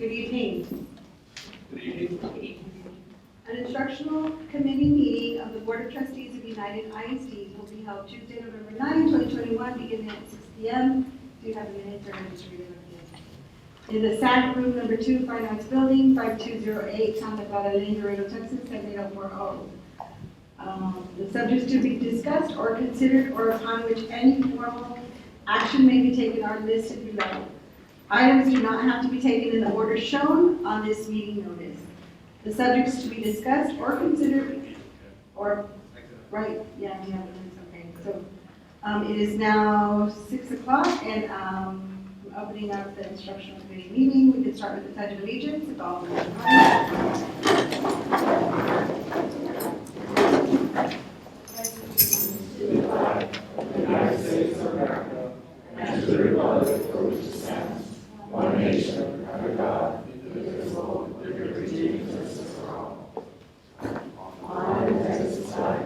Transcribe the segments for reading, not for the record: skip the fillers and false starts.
Good evening. Good evening. An instructional committee meeting of the Board of Trustees of United ISD will be held Tuesday, November 9, 2021, beginning at 6 p.m. Do you have a minute or just read it again? In the SAC room number 2, Fine Arts Building, 5208, Santa Clara Lane, Laredo, Texas, 78040. The subjects to be discussed or considered or upon which any formal action may be taken are listed below. Items do not have to be taken in the order shown on this meeting notice. The subjects to be discussed or considered, or, right, yeah, we have it, okay. So it is now 6 o'clock, and I'm opening up the instructional committee meeting. We can start with the Pledge of Allegiance. If all would to the flag of the United States of America and to the republic for which it stands, one nation, under God, indivisible, with liberty and justice for all. On the Texas flag,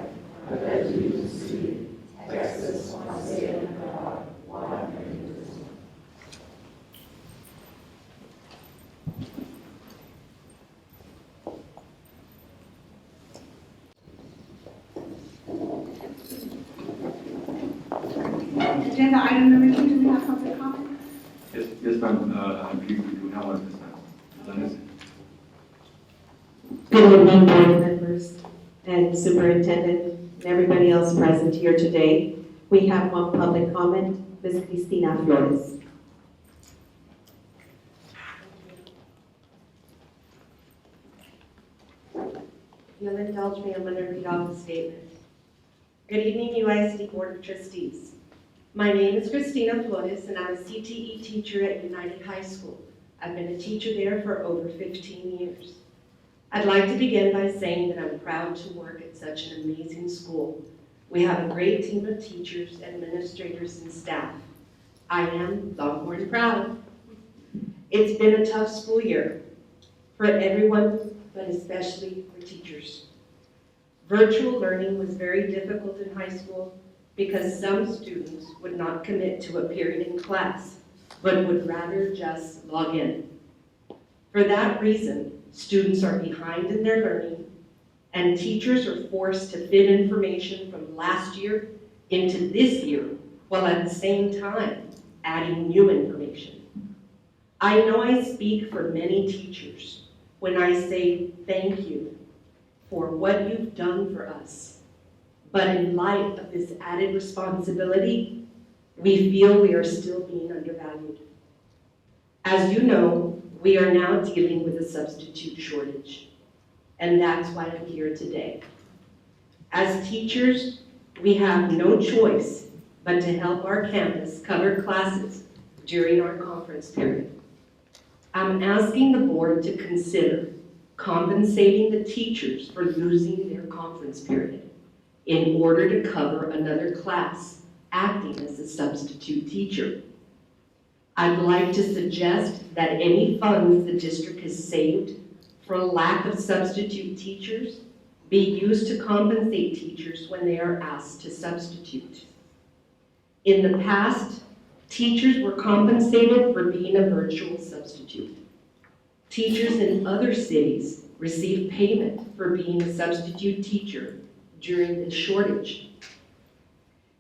I pledge allegiance to you, Texas, one state under God, one indivisible. Agenda item number 2, do we have public comment? Yes, ma'am. We do have one this time. Good evening, board members and superintendent and everybody else present here today. We have one public comment, Ms. Cristina Flores. You'll indulge me, I'm going to read off the statement. Good evening, UISD Board of Trustees. My name is Cristina Flores, and I'm a CTE teacher at United High School. I've been a teacher there for over 15 years. I'd like to begin by saying that I'm proud to work at such an amazing school. We have a great team of teachers, administrators, and staff. I am Longhorn proud. It's been a tough school year for everyone, but especially for teachers. Virtual learning was very difficult in high school because some students would not commit to a period in class, but would rather just log in. For that reason, students are behind in their learning, and teachers are forced to fit information from last year into this year, while at the same time adding new information. I know I speak for many teachers when I say thank you for what you've done for us. But in light of this added responsibility, we feel we are still being undervalued. As you know, we are now dealing with a substitute shortage, and that's why I'm here today. As teachers, we have no choice but to help our campus cover classes during our conference period. I'm asking the board to consider compensating the teachers for losing their conference period in order to cover another class acting as a substitute teacher. I'd like to suggest that any funds the district has saved for lack of substitute teachers be used to compensate teachers when they are asked to substitute. In the past, teachers were compensated for being a virtual substitute. Teachers in other cities receive payment for being a substitute teacher during this shortage.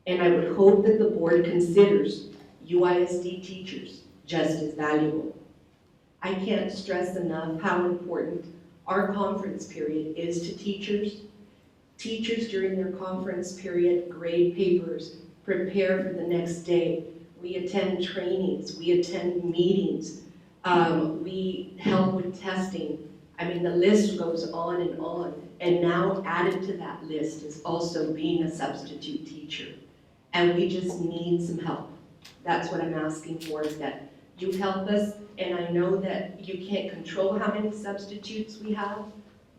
And I would hope that the board considers UISD teachers just as valuable. I can't stress enough how important our conference period is to teachers. Teachers during their conference period grade papers, prepare for the next day. We attend trainings, we attend meetings, we help with testing. I mean, the list goes on, and now added to that list is also being a substitute teacher. And we just need some help. That's what I'm asking for, is that you help us, and I know that you can't control how many substitutes we have,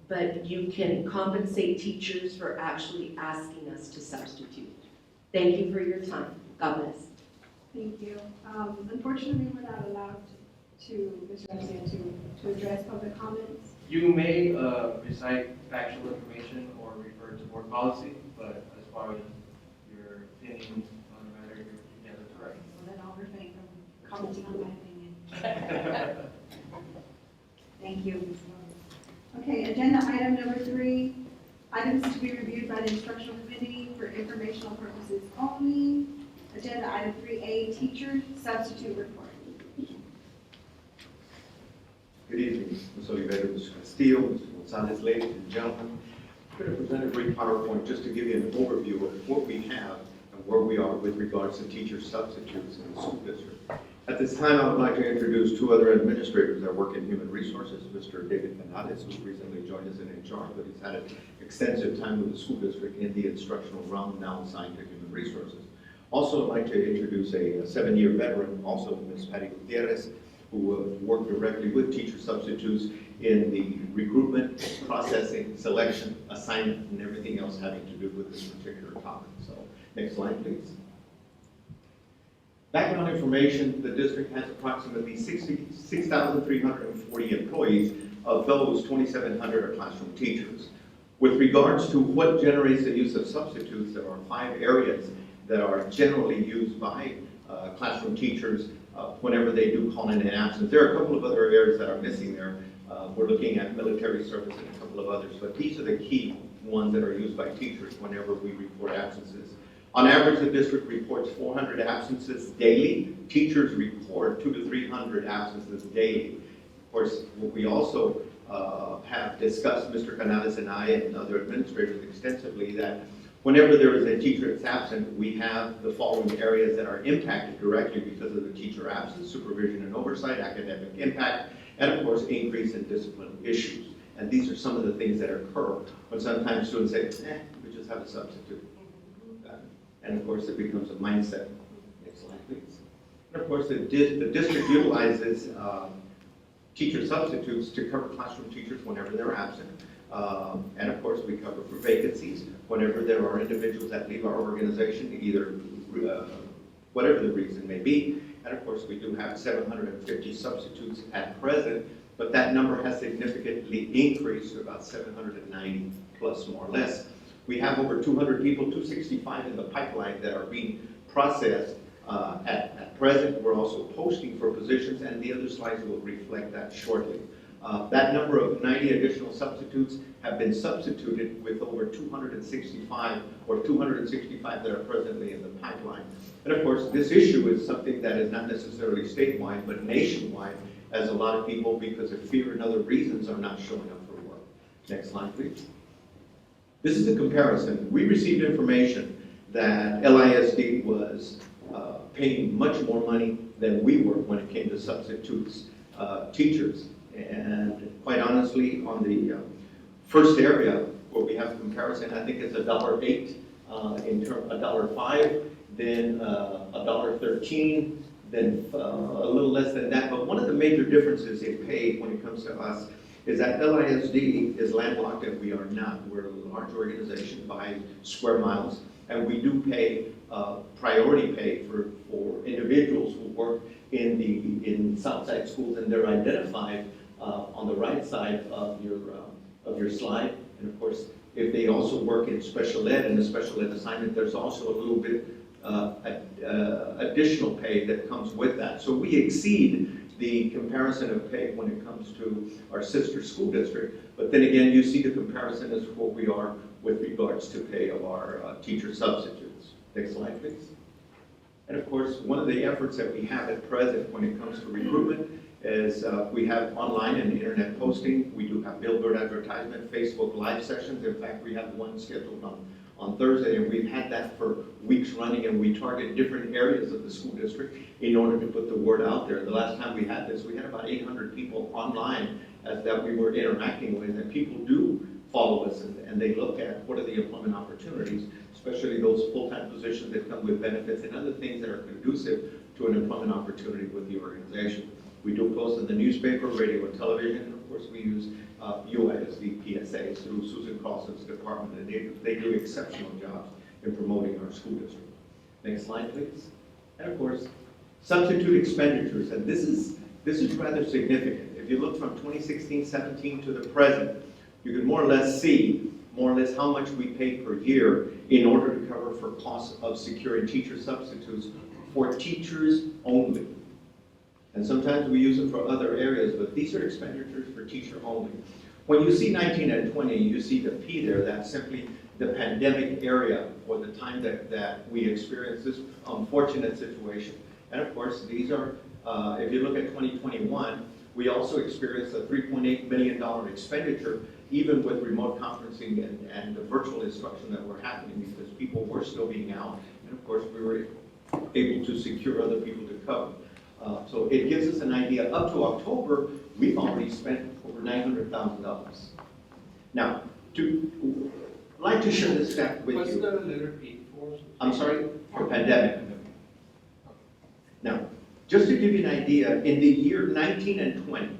but you can compensate teachers for actually asking us to substitute. Thank you for your time. God bless. Thank you. Unfortunately, we're not allowed to, Mr. Garcia, to address public comments. You may recite factual information or refer to board policy, but as far as your opinion on the matter, yeah, that's correct. So then I'll refrain from commenting on my opinion. Thank you, Ms. Lawrence. Okay, agenda item number 3, items to be reviewed by the instructional committee for informational purposes only. Agenda item 3A, teacher substitute report. Good evening, Ms. Oliveira, Mr. Castillo, Mr. Gonzalez, ladies and gentlemen. I'm going to present a brief PowerPoint just to give you an overview of what we have and where we are with regards to teacher substitutes in the school district. At this time, I would like to introduce 2 other administrators that work in human resources, Mr. David Canales, who recently joined us in HR, but he's had an extensive time with the school district in the instructional realm, now assigned to human resources. Also, I'd like to introduce a 7-year veteran, also Ms. Patty Gutierrez, who worked directly with teacher substitutes in the recruitment, processing, selection, assignment, and everything else having to do with this particular topic. So, next slide, please. Background information, the district has approximately 6,340 employees. Of those, 2,700 are classroom teachers. With regards to what generates the use of substitutes, there are 5 areas that are generally used by classroom teachers whenever they do call in an absence. There are a couple of other areas that are missing there. We're looking at military service and a couple of others, but these are the key ones that are used by teachers whenever we report absences. On average, the district reports 400 absences daily. Teachers report 200 to 300 absences daily. Of course, we also have discussed, Mr. Canales and I and other administrators extensively, that whenever there is a teacher that's absent, we have the following areas that are impacted directly because of the teacher absence: supervision and oversight, academic impact, and of course, increase in discipline issues. And these are some of the things that occur when sometimes students say, we just have a substitute. And of course, it becomes a mindset. Next slide, please. And of course, the district utilizes teacher substitutes to cover classroom teachers whenever they're absent. And of course, we cover for vacancies whenever there are individuals that leave our organization, either whatever the reason may be. And of course, we do have 750 substitutes at present, but that number has significantly increased to about 790 plus, more or less. We have over 200 people, 265 in the pipeline that are being processed at present. We're also posting for positions, and the other slides will reflect that shortly. That number of 90 additional substitutes have been substituted with over 265 that are presently in the pipeline. And of course, this issue is something that is not necessarily statewide, but nationwide, as a lot of people, because of fear and other reasons, are not showing up for work. Next slide, please. This is a comparison. We received information that LISD was paying much more money than we were when it came to substitutes teachers. And quite honestly, on the first area where we have a comparison, I think it's $1.08 in term $1.05, then $1.13, then a little less than that. But one of the major differences in pay when it comes to us is that LISD is landlocked and we are not. We're a large organization by square miles, and we do pay priority pay for individuals who work in Southside schools, and they're identified on the right side of your slide. And of course, if they also work in special ed and a special ed assignment, there's also a little bit additional pay that comes with that. So we exceed the comparison of pay when it comes to our sister school district. But then again, you see the comparison as what we are with regards to pay of our teacher substitutes. Next slide, please. And of course, one of the efforts that we have at present when it comes to recruitment is we have online and internet posting. We do have billboard advertisement, Facebook live sessions. In fact, we have one scheduled on Thursday, and we've had that for weeks running, and we target different areas of the school district in order to put the word out there. The last time we had this, we had about 800 people online that we were interacting with, and people do follow us, and they look at what are the employment opportunities, especially those full-time positions that come with benefits and other things that are conducive to an employment opportunity with the organization. We do post in the newspaper, radio, and television, and of course we use UISD PSAs through Susan Carlson's department, and they do exceptional jobs in promoting our school district. Next slide, please. And of course, substitute expenditures, and this is rather significant. If you look from 2016-17 to the present, you can more or less see how much we pay per year in order to cover for costs of securing teacher substitutes for teachers only. And sometimes we use them for other areas, but these are expenditures for teacher only. When you see 19 and 20, you see the P there, that's simply the pandemic area or the time that we experienced this unfortunate situation. And of course, these are, if you look at 2021, we also experienced a $3.8 million expenditure, even with remote conferencing and the virtual instruction that were happening, because people were still being out. And of course, we were able to secure other people to cover. So it gives us an idea. Up to October, we've already spent over $900,000. Now, I'd like to share this fact with What's you. the letter P for? I'm sorry, for pandemic. Now, just to give you an idea, in the year 19 and 20,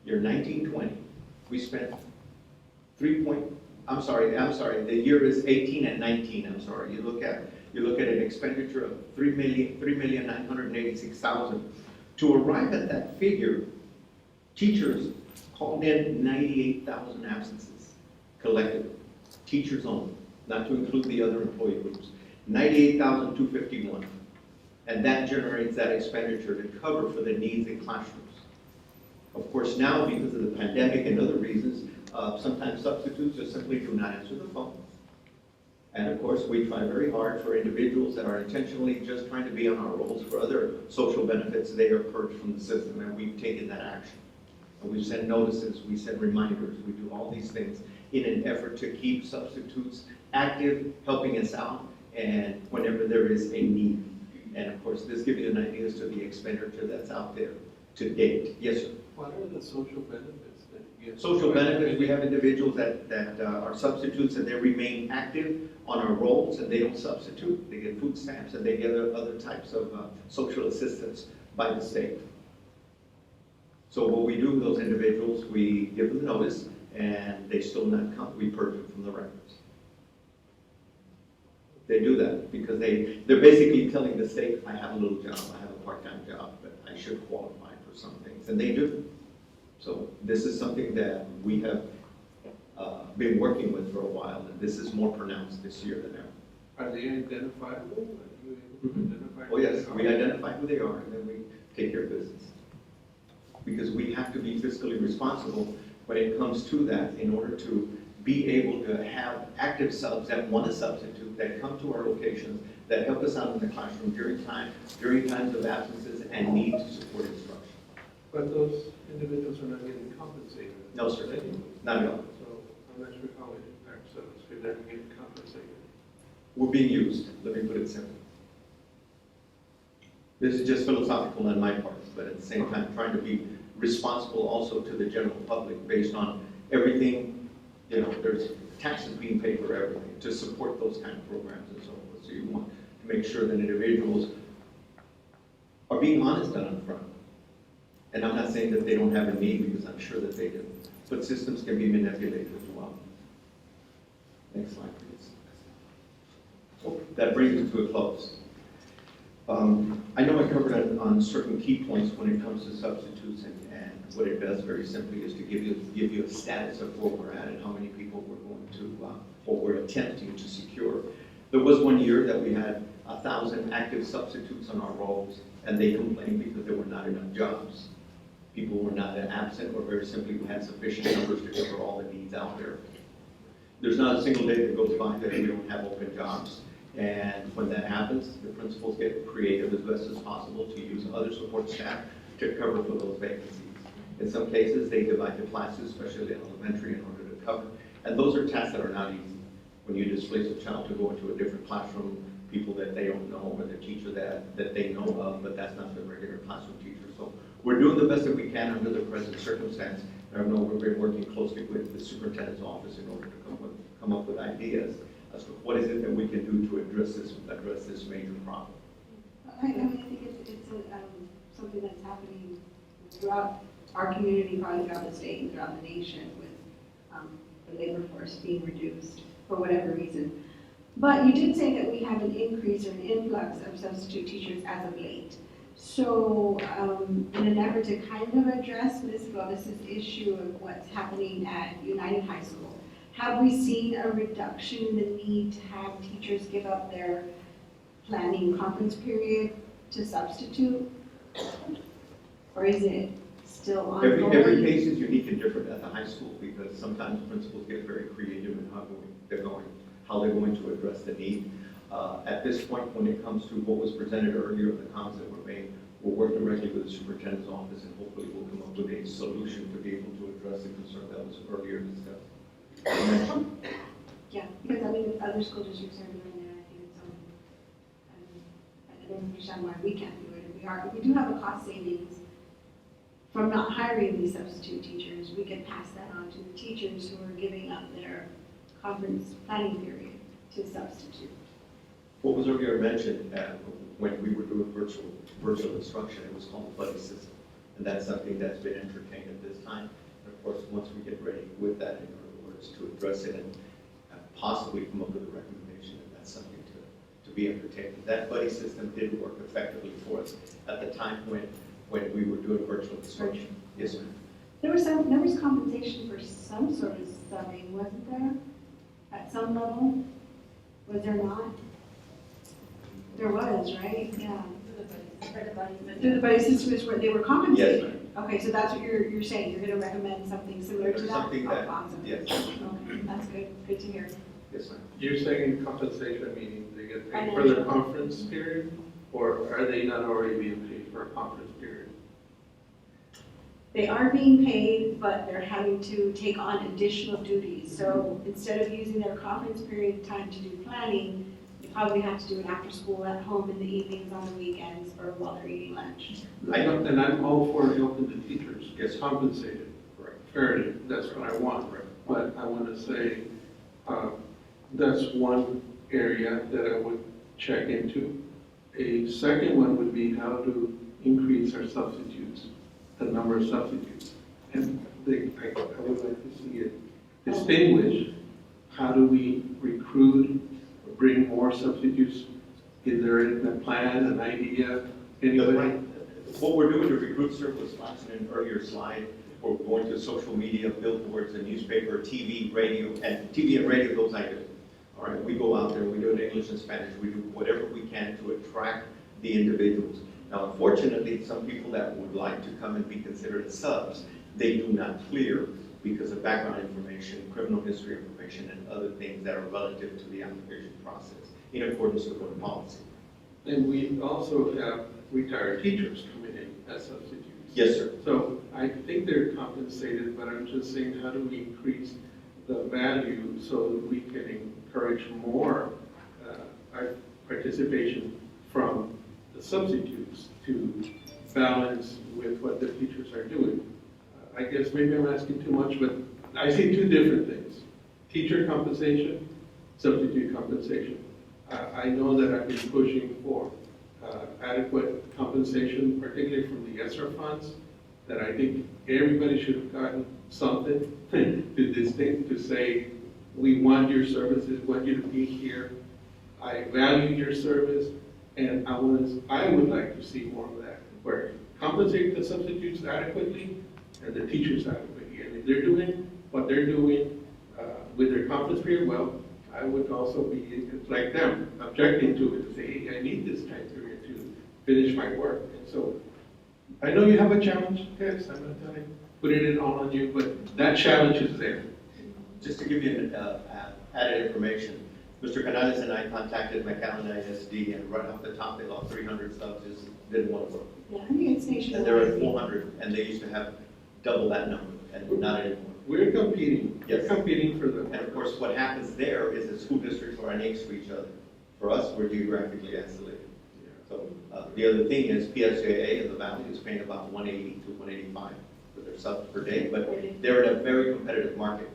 year 1920, we spent the year is 18 and 19, I'm sorry. You look at an expenditure of $3,986,000. To arrive at that figure, teachers called in 98,000 absences collectively. Teachers only, not to include the other employee groups. 98,251. And that generates that expenditure to cover for the needs in classrooms. Of course, now, because of the pandemic and other reasons, sometimes substitutes just simply do not answer the phone. And of course, we try very hard for individuals that are intentionally just trying to be on our rolls for other social benefits. They are purged from the system, and we've taken that action. And we send notices, we send reminders, we do all these things in an effort to keep substitutes active, helping us out, and whenever there is a need. And of course, this gives you an idea as to the expenditure that's out there to date. Yes, sir? What are the social benefits that you get? Social benefits, we have individuals that are substitutes and they remain active on our rolls and they don't substitute. They get food stamps and they get other types of social assistance by the state. So what we do with those individuals, we give them notice and they still not come, we purge them from the records. They do that because they're basically telling the state, I have a little job, I have a part-time job, but I should qualify for some things, and they do. So this is something that we have been working with for a while, and this is more pronounced this year than ever. Are they identifiable? Are you able to identify? Oh yes, we identify who they are, and then we take care of business. Because we have to be fiscally responsible when it comes to that in order to be able to have active subs that want to substitute, that come to our locations, that help us out in the classroom during times of absences and need to support instruction. But those individuals are not getting compensated? No, sir, not at all. So I'm not sure how it impacts us if they're getting compensated. We're being used, let me put it simply. This is just philosophical on my part, but at the same time, trying to be responsible also to the general public based on everything. You know, there's taxes being paid for everything to support those kind of programs and so forth. So you want to make sure that individuals are being honest on front. And I'm not saying that they don't have a need because I'm sure that they do. But systems can be manipulated as well. Next slide, please. So that brings us to a close. I know I covered on certain key points when it comes to substitutes, and what it does very simply is to give you a status of where we're at and how many people we're going to, or we're attempting to secure. There was one year that we had 1,000 active substitutes on our rolls, and they complained because there were not enough jobs. People were not absent, or very simply we had sufficient numbers to cover all the needs out there. There's not a single day that goes by that we don't have open jobs. And when that happens, the principals get creative as best as possible to use other support staff to cover for those vacancies. In some cases, they divide the classes, especially in elementary, in order to cover. And those are tasks that are not easy. When you displace a child to go into a different classroom, people that they don't know, or the teacher that they know of, but that's not the regular classroom teacher. So we're doing the best that we can under the present circumstance. And I know we've been working closely with the superintendent's office in order to come up with ideas as to what is it that we can do to address this major problem. I think it's something that's happening throughout our community, probably throughout the state and throughout the nation, with the labor force being reduced for whatever reason. But you did say that we have an increase or an influx of substitute teachers as of late. So in an effort to kind of address this issue of what's happening at United High School, have we seen a reduction in the need to have teachers give up their planning conference period to substitute? Or is it still Every ongoing? case is unique and different at the high school because sometimes principals get very creative in how they're going to address the need. At this point, when it comes to what was presented earlier, the comments that were made, we'll work directly with the superintendent's office and hopefully we'll come up with a solution to be able to address the concern that was earlier discussed. Yeah, because I mean, if other school districts are doing it, I think it's only, I don't understand why we can't do it. If we do have a cost savings from not hiring these substitute teachers, we can pass that on to the teachers who are giving up their conference planning period to substitute. What was earlier mentioned, when we were doing virtual instruction, it was called the buddy system. And that's something that's been entertained at this time. And of course, once we get ready with that, in other words, to address it and possibly come up with a recommendation, and that's something to be entertained. That buddy system did work effectively for us at the time when we were doing virtual instruction. Yes, ma'am. There was compensation for some sort of subbing, wasn't there? At some level? Was there not? There was, right? Yeah. Through the buddy system is where they were compensated? Yes, Okay, so that's what you're saying, you're gonna recommend something similar to that? Something that, Oh, awesome. yes, Okay, that's good to hear. yes, ma'am. You're saying compensation, meaning they get paid for their conference period? Or are they not already being paid for a conference period? They are being paid, but they're having to take on additional duties. So instead of using their conference period time to do planning, they probably have to do it after school, at home, in the evenings, on the weekends, or while they're eating lunch. And I'm all for helping the teachers Yes. get compensated. Correct. Fairly, that's what I want. But I want to say, that's one area that I would check into. A second one would be how to increase our substitutes, the number of substitutes. And I would like to see it distinguished. How do we recruit, or bring more substitutes? Is there a plan, an idea, anybody? What we're doing to recruit, sir, was mentioned in an earlier slide. We're going to social media, billboards, and newspaper, TV, radio, and those I do. All right, we go out there, we do it in English and Spanish, we do whatever we can to attract the individuals. Now, unfortunately, some people that would like to come and be considered as subs, they do not clear because of background information, criminal history information, and other things that are relative to the application process in accordance with our policy. And we also have retired teachers coming in as substitutes. Yes, sir. So I think they're compensated, but I'm just saying, how do we increase the value so that we can encourage more participation from the substitutes to balance with what the teachers are doing? I guess maybe I'm asking too much, but I see two different things. Teacher compensation, substitute compensation. I know that I've been pushing for adequate compensation, particularly from the ESSER funds, that I think everybody should have gotten something to say, we want your services, want you to be here. I value your service, and I would like to see more of that, where compensate the substitutes adequately and the teachers adequately. And if they're doing what they're doing with their conference period, well, I would also be like them, objecting to it, to say, hey, I need this time period to finish my work. And so, I know you have a challenge, yes, I'm not telling, putting it all on you, but that challenge is there. Just to give you added information, Mr. Canales and I contacted McAllen ISD, and right off the top, they lost 300 subs, just didn't want to work. Yeah, I think it's nationwide. And they're at 400, and they used to have double that number, and not anymore. We're competing. Yes. We're competing for the. And of course, what happens there is that school districts are annexed to each other. For us, we're geographically isolated. So the other thing is PSJA in the valley is paying about 180 to 185 for their subs per day, but they're in a very competitive market.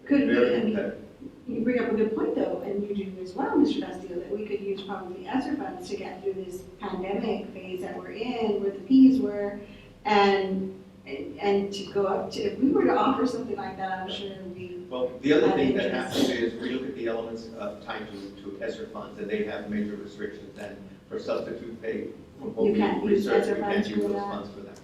Could we, Very I mean, competitive. you bring up a good point though, and you do as well, Mr. Castillo, that we could use probably ESSER funds to get through this pandemic phase that we're in, where the Ps were, and to go up to, if we were to offer something like that, I'm sure we. Well, the other thing that interest. happens is we look at the elements tied to ESSER funds, and they have major restrictions, and for substitute pay, from what You we can't use research, ESSER we can't funds use for those that? funds for that.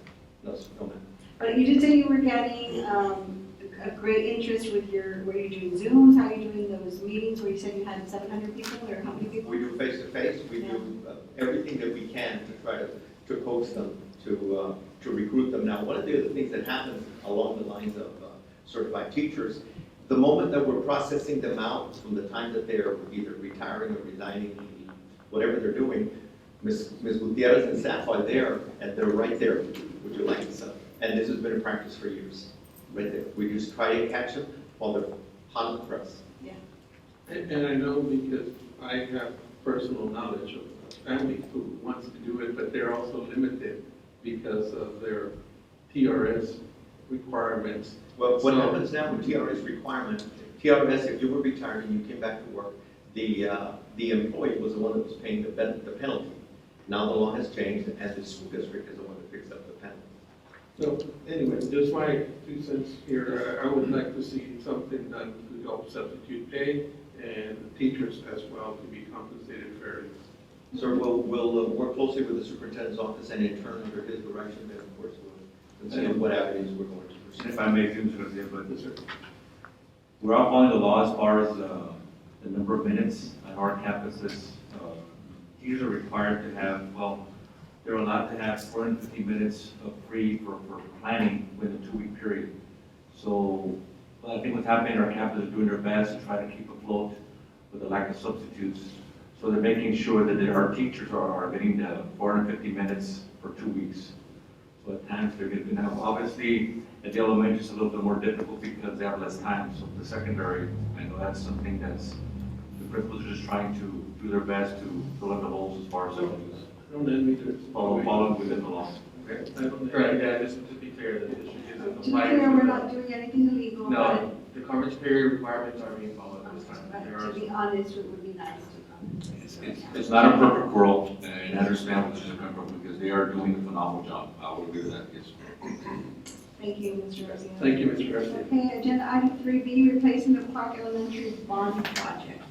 No, ma'am. But you did say you were getting a great interest with were you doing Zooms? How are you doing those meetings where you said you had 700 people, or how many people? We do face-to-face, we do everything that we can to try to coax them to recruit them. Now, one of the other things that happens along the lines of certified teachers, the moment that we're processing them out from the time that they're either retiring or resigning, whatever they're doing, Ms. Gutierrez and staff are there, and they're right there. Would you like some? And this has been a practice for years, right there. We just try to catch them while they're hot on the press. Yeah. And I know because I have personal knowledge of families who wants to do it, but they're also limited because of their TRS requirements. Well, what happens now with TRS requirement, TRS, if you were retired and you came back to work, the employee was the one that was paying the penalty. Now the law has changed, and the school district is the one that picks up the penalty. So anyway, just my 2 cents here. I would like to see something done to help substitute pay and the teachers as well to be compensated fairly. Sir, we'll work closely with the superintendent's office, and in turn, under his direction, then of course we'll consider what avenues we're going to pursue. If I may, but we're all following the law as far as the number of minutes at our campuses. Teachers are required to have, well, they're allowed to have 450 minutes of free for planning within a 2-week period. So I think what's happening, our campus is doing their best to try to keep afloat with the lack of substitutes. So they're making sure that our teachers are getting the 450 minutes for 2 weeks. So at times they're going to have, obviously, at the elementary it's a little bit more difficult because they have less time. So the secondary, I know that's something that's, the principals are just trying to do their best to fill in the holes as far as Don't let me do it. following within the law. Okay. I don't Correct, yeah, just to be clear, the issue To isn't be applying. clear, we're not doing anything illegal, No, the coverage period requirements are being followed at this time. but There are to be honest, it would be nice to come. It's not a perfect world, and I understand what you're coming from, because they are doing a phenomenal job. I will agree with that, yes. Thank you, Mr. Garcia. Thank you, Mr. Garcia. Okay, agenda item 3B, replacing the Clark Elementary bond project.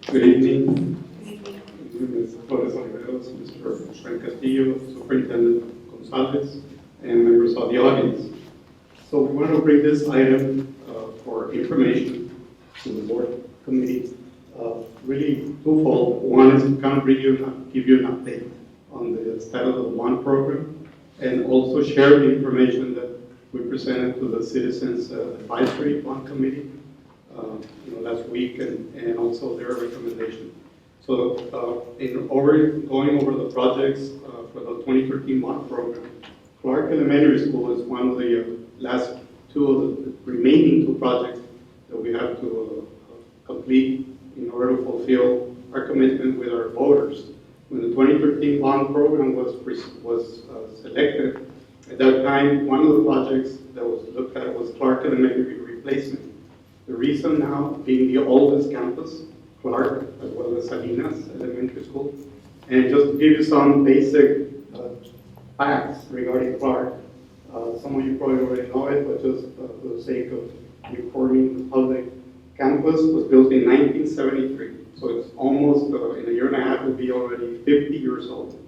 Good evening. Ms. Flores Oliveros, Mr. Frank Castillo, Superintendent Gonzalez, and members of the audience. So we want to bring this item for information to the board committee. Really twofold. One is to kind of give you an update on the status of the bond program, and also share the information that we presented to the Citizens Advisory Bond Committee last week, and also their recommendation. So going over the projects for the 2013 bond program, Clark Elementary School is one of the last two of the remaining 2 projects that we have to complete in order to fulfill our commitment with our voters. When the 2013 bond program was selected, at that time, one of the projects that was looked at was Clark Elementary replacement. The reason now being the oldest campus, Clark, as well as Salinas Elementary School. And just to give you some basic facts regarding Clark, some of you probably already know it, but just for the sake of informing the public, campus was built in 1973. So it's almost, in a year and a half, it will be already 50 years old.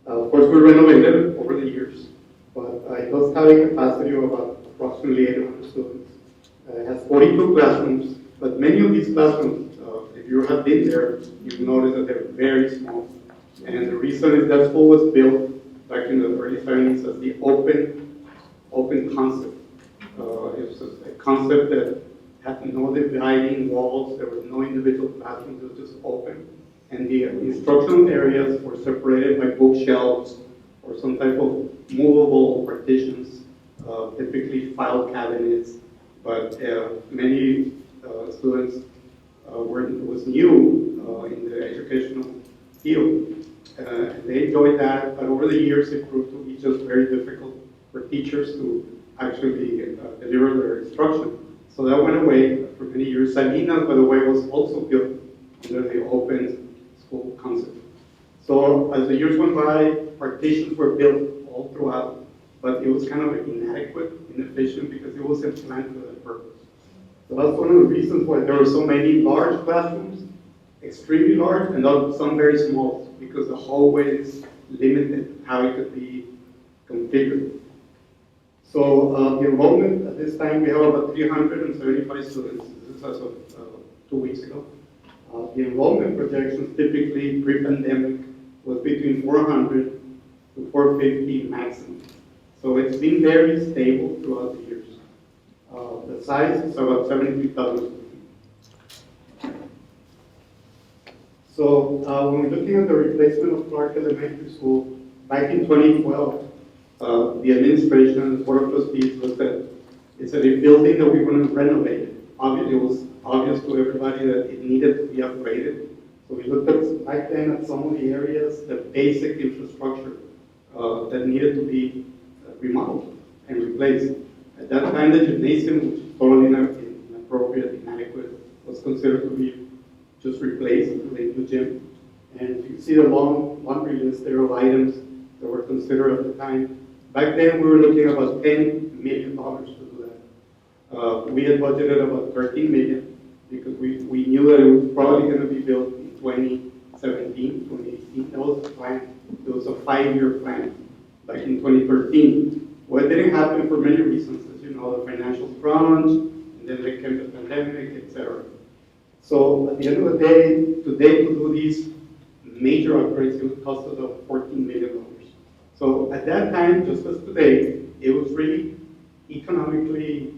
Of course, we renovated it over the years, but it does have a capacity of about approximately 800 students. It has 42 classrooms, but many of these classrooms, if you have been there, you've noticed that they're very small. And the reason is that school was built back in the early 70s as the open concept. It was a concept that had no dividing walls, there was no individual classrooms, it was just open. And the instructional areas were separated by bookshelves or some type of movable partitions, typically file cabinets. But many students was new in the educational field. They enjoyed that, but over the years it proved to be just very difficult for teachers to actually deliver their instruction. So that went away for many years. Salinas, by the way, was also built under the open school concept. So as the years went by, partitions were built all throughout, but it was kind of inadequate, inefficient, because it wasn't planned for that purpose. So that's one of the reasons why there were so many large classrooms, extremely large, and some very small, because the hallways limited how it could be configured. So the enrollment at this time, we have about 375 students. This is as of 2 weeks ago. The enrollment projections typically pre-pandemic was between 400 to 450 maximum. So it's been very stable throughout the years. The size is about 73,000 square feet. So when we're looking at the replacement of Clark Elementary School, back in 2012, the administration and the Board of Trustees looked at, it's a building that we want to renovate. Obviously, it was obvious to everybody that it needed to be upgraded. So we looked at, back then, at some of the areas, the basic infrastructure that needed to be remodeled and replaced. At that time, the gymnasium, which is totally inappropriate, inadequate, was considered to be just replaced with a new gym. And you see the long laundry list there of items that were considered at the time. Back then, we were looking at about $10 million to do that. We had budgeted about $13 million because we knew that it was probably going to be built in 2017, 2018. That was the plan. It was a 5-year plan back in 2013. Well, it didn't happen for many reasons, as you know, the financial crunch, and then there came the pandemic, etc. So at the end of the day, today to do these major upgrades, it would cost us about $14 million. So at that time, just as today, it was really economically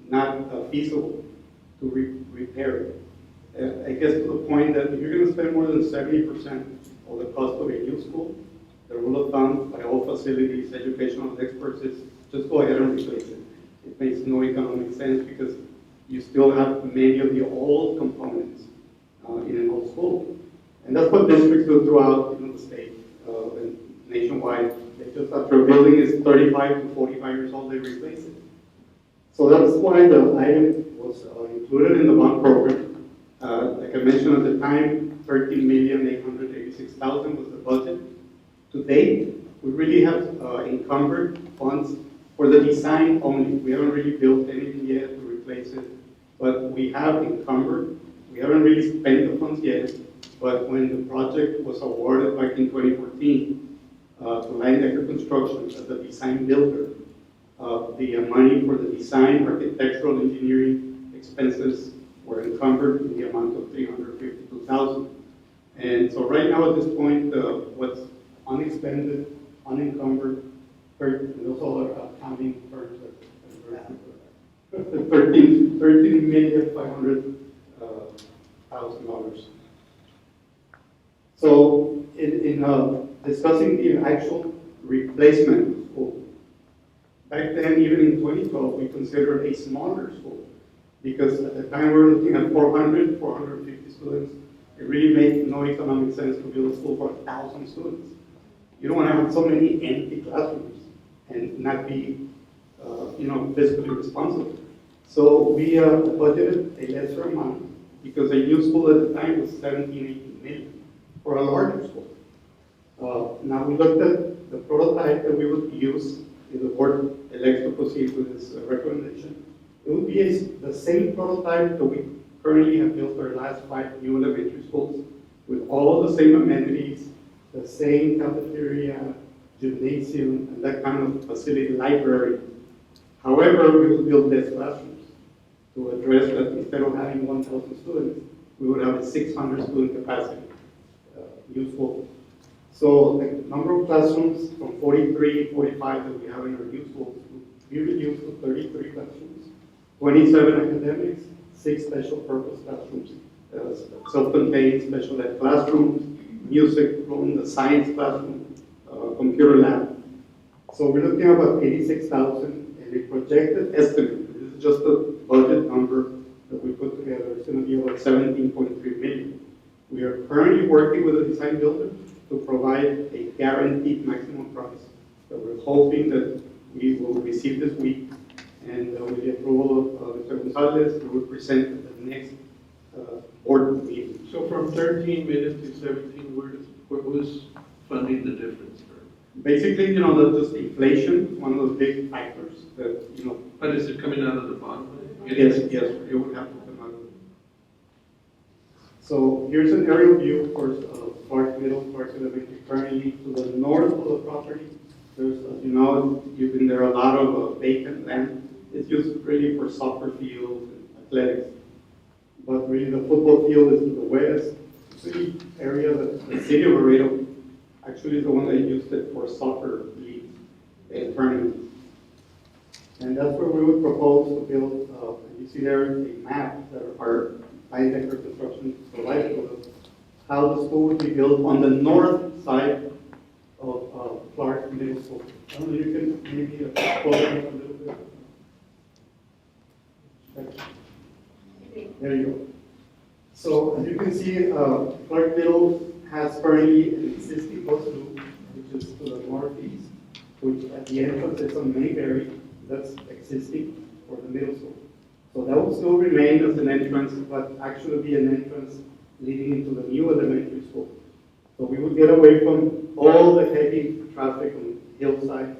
not feasible to repair it. I guess to the point that if you're going to spend more than 70% of the cost of a new school, the rule of thumb by all facilities, educational experts is just go ahead and replace it. It makes no economic sense because you still have many of the old components in an old school. And that's what districts do throughout the state and nationwide. They just, after a building is 35 to 45 years old, they replace it. So that's why the item was included in the bond program. Like I mentioned at the time, $13,886,000 was the budget. To date, we really have encumbered funds for the design only. We haven't really built anything yet to replace it, but we have encumbered. We haven't really spent the funds yet, but when the project was awarded back in 2014 to Linedecker Construction as the design builder, the money for the design, architectural, engineering expenses were encumbered in the amount of $352,000. And so right now at this point, what's unexpended, unencumbered, and those all are accounting firms that $13,500,000. So in discussing the actual replacement of school, back then, even in 2012, we considered a smaller school because at the time we were looking at 450 students. It really made no economic sense to build a school for 1,000 students. You don't want to have so many empty classrooms and not be, fiscally responsible. So we budgeted a lesser amount because a new school at the time was 17-18 million for a larger school. Now we looked at the prototype that we would use if the board elects to proceed with this recommendation. It would be the same prototype that we currently have built our last 5 new elementary schools with all of the same amenities, the same cafeteria, gymnasium, and that kind of facility, library. However, we will build less classrooms to address that. Instead of having 1,000 students, we would have a 600 student capacity, useful. So the number of classrooms from 43, 45 that we have in our new schools will be reduced to 33 classrooms, 27 academics, 6 special purpose classrooms, self-contained special ed classrooms, music room, the science classroom, computer lab. So we're looking at about 86,000, and the projected estimate, this is just a budget number that we put together, it's going to be about 17.3 million. We are currently working with a design builder to provide a guaranteed maximum price that we're hoping that we will receive this week, and with the approval of Mr. Gonzalez, we will present at the next board meeting. So from 13 million to 17, where was funding the difference? Basically, just inflation, one of the big factors that, But is it coming out of the bond? yes, it would have to come out of it. So here's an aerial view, of course, of Clark Middle, Clark Elementary, currently to the north of the property. There's, as you know, you've been there, a lot of vacant land. It's used really for soccer fields and athletics. but really the football field is to the west. City area, the city of Laredo actually is the one that used it for soccer leagues and tournaments. And that's where we would propose to build, you see there a map that our Decker Construction provided with us, how the school would be built on the north side of Clark Middle School. I don't know, you can maybe pull it up a little bit. There you go. So as you can see, Clark Middle has currently an existing bus loop, which is to the northeast, which at the entrance is on Mayberry, that's existing for the middle school. So that will still remain as an entrance, but actually be an entrance leading into the new elementary school. So we would get away from all the heavy traffic on Hillside,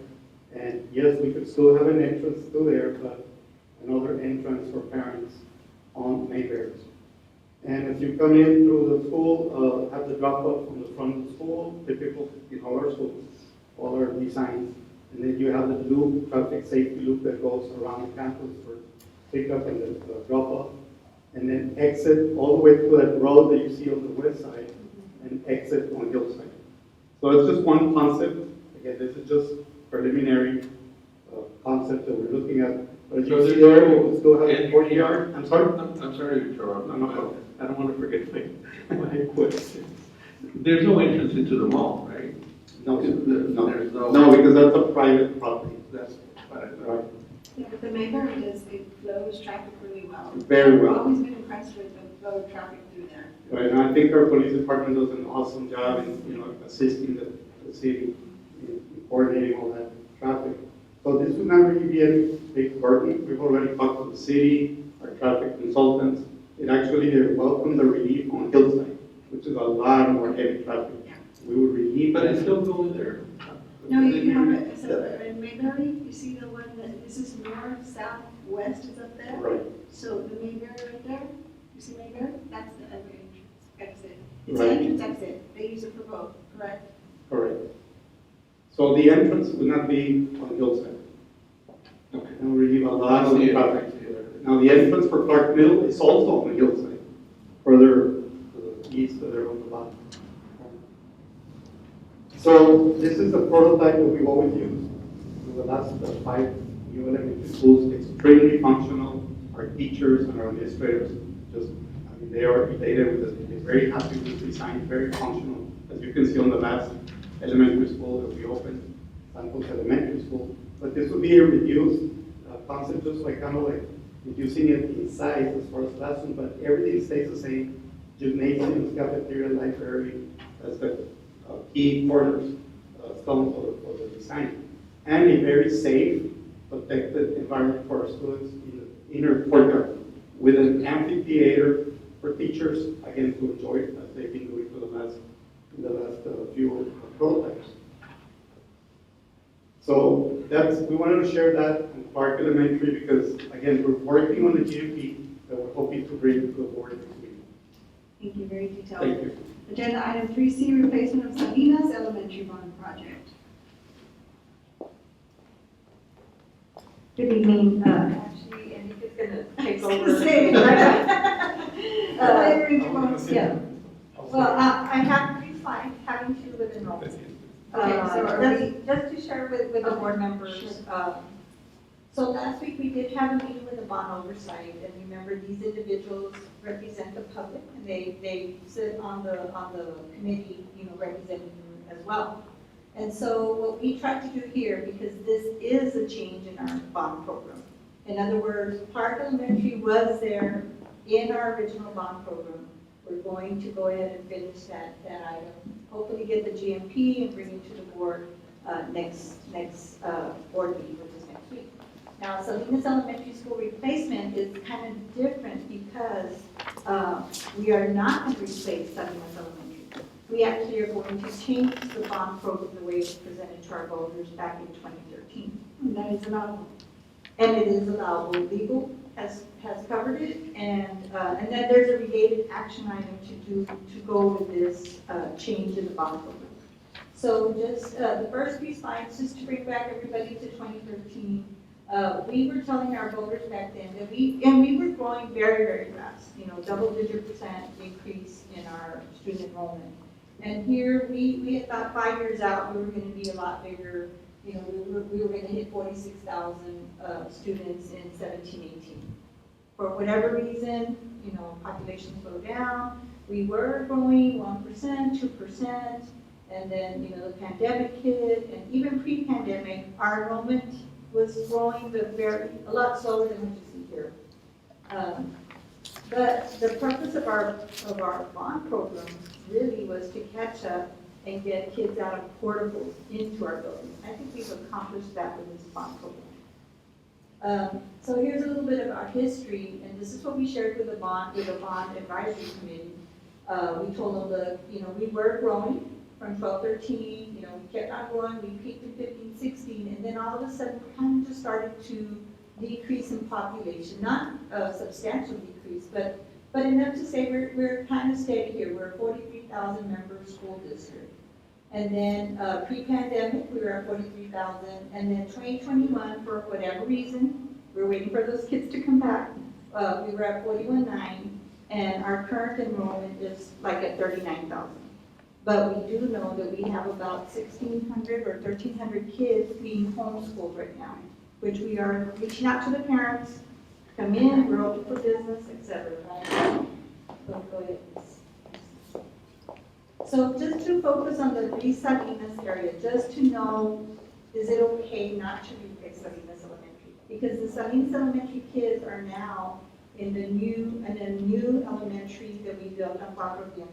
and yes, we could still have an entrance through there, but another entrance for parents on Mayberry. And as you come in through the school, have the drop-off from the front of the school, typical in all our schools, all our designs. And then you have the loop, traffic safety loop that goes around the campus for pickup and the drop-off. And then exit all the way to that road that you see on the west side, and exit on Hillside. So it's just one concept. Again, this is just preliminary concept that we're looking at. But as you see there, we will still have a courtyard. I'm sorry? I'm sorry to interrupt. No, I don't want to forget my question. There's no entrance into the mall, right? No, There's no. no, because that's a private property. That's Right. Yeah, but the Mayberry it flows traffic really well. Very well. I've always been impressed with the flow of traffic through there. Right, and I think our police department does an awesome job in, assisting the city in coordinating all that traffic. So this would not really be any big burden. We've already talked to the city, our traffic consultants. It actually, they welcome the relief on Hillside, which is a lot more heavy traffic. We would relieve But it's that. still going there. No, you have it, so in Mayberry, you see the one that, this is north, south, west is up there? Right, So the Mayberry right there, you see Mayberry? That's the other entrance, exit. It's Right. an entrance exit, they use it for both, correct? correct. So the entrance would not be on Hillside. Okay. And we relieve a lot I of see the it. traffic. Now, the entrance for Clark Middle is also on the Hillside, further to the east of there on the bottom. So this is the prototype that we've always used for the last 5 new elementary schools. Extremely functional. Our teachers and our administrators they are elated with it. They're very happy with the design, very functional. As you can see on the last elementary school that we opened, Santos Elementary School. But this will be a reduced concept, just like kind of like reducing it in size as far as classrooms, but everything stays the same. Gymnasium, cafeteria, library, as the key corners, stones for the design. And a very safe, protected environment for our students in the inner courtyard with an amphitheater for teachers, again, to enjoy it as they've been doing for the last few prototypes. So we wanted to share that on Clark Elementary because, again, we're working on the GMP that we're hoping to bring to the board next week. Thank you, very detailed. Thank you. Agenda item 3C, replacement of Salinas Elementary Bond Project. Good evening, actually, Enrique's gonna take over. Yeah, well, I have 3 slides having to do with enrollment. Okay, so are we- Just to share with the board members, so last week we did have a meeting with the bond oversight, and remember, these individuals represent the public, and they sit on the committee, representing them as well. And so what we tried to do here, because this is a change in our bond program. In other words, Park Elementary was there in our original bond program. We're going to go ahead and finish that item. Hopefully get the GMP and bring it to the board next board meeting, which is next week. Now, Salinas Elementary School replacement is kind of different because we are not going to replace Salinas Elementary. We actually are going to change the bond program the way it was presented to our voters back in 2013. And that is allowable. And it is allowable. Legal has covered it, and then there's a related action item to go with this change in the bond program. So just the first 3 slides, just to bring back everybody to 2013. We were telling our voters back then that we were growing very, very fast, double-digit percent increase in our student enrollment. And here, we had thought 5 years out, we were gonna be a lot bigger. We were gonna hit 46,000 students in 17-18. For whatever reason, population slowed down. We were growing 1%, 2%, and then, the pandemic hit, and even pre-pandemic, our enrollment was growing, but a lot slower than what you see here. But the purpose of our bond program really was to catch up and get kids out of portables into our buildings. I think we've accomplished that with this bond program. So here's a little bit of our history, and this is what we shared with the bond advisory committee. We told them we were growing from 12, 13, we kept on growing, we peaked in 15, 16, and then all of a sudden we kind of just started to decrease in population, not a substantial decrease, but enough to say we're kind of steady here. We're a 43,000 member school district. And then pre-pandemic, we were at 43,000, and then 2021, for whatever reason, we're waiting for those kids to come back. We were at 41.9, and our current enrollment is like at 39,000. But we do know that we have about 1,600 or 1,300 kids being homeschooled right now, which we are reaching out to the parents, come in, we're open for business, etc. So go ahead. So just to focus on the Salinas area, just to know, is it okay not to replace Salinas Elementary? Because the Salinas Elementary kids are now in the new elementary that we built on Cuatro Vientos.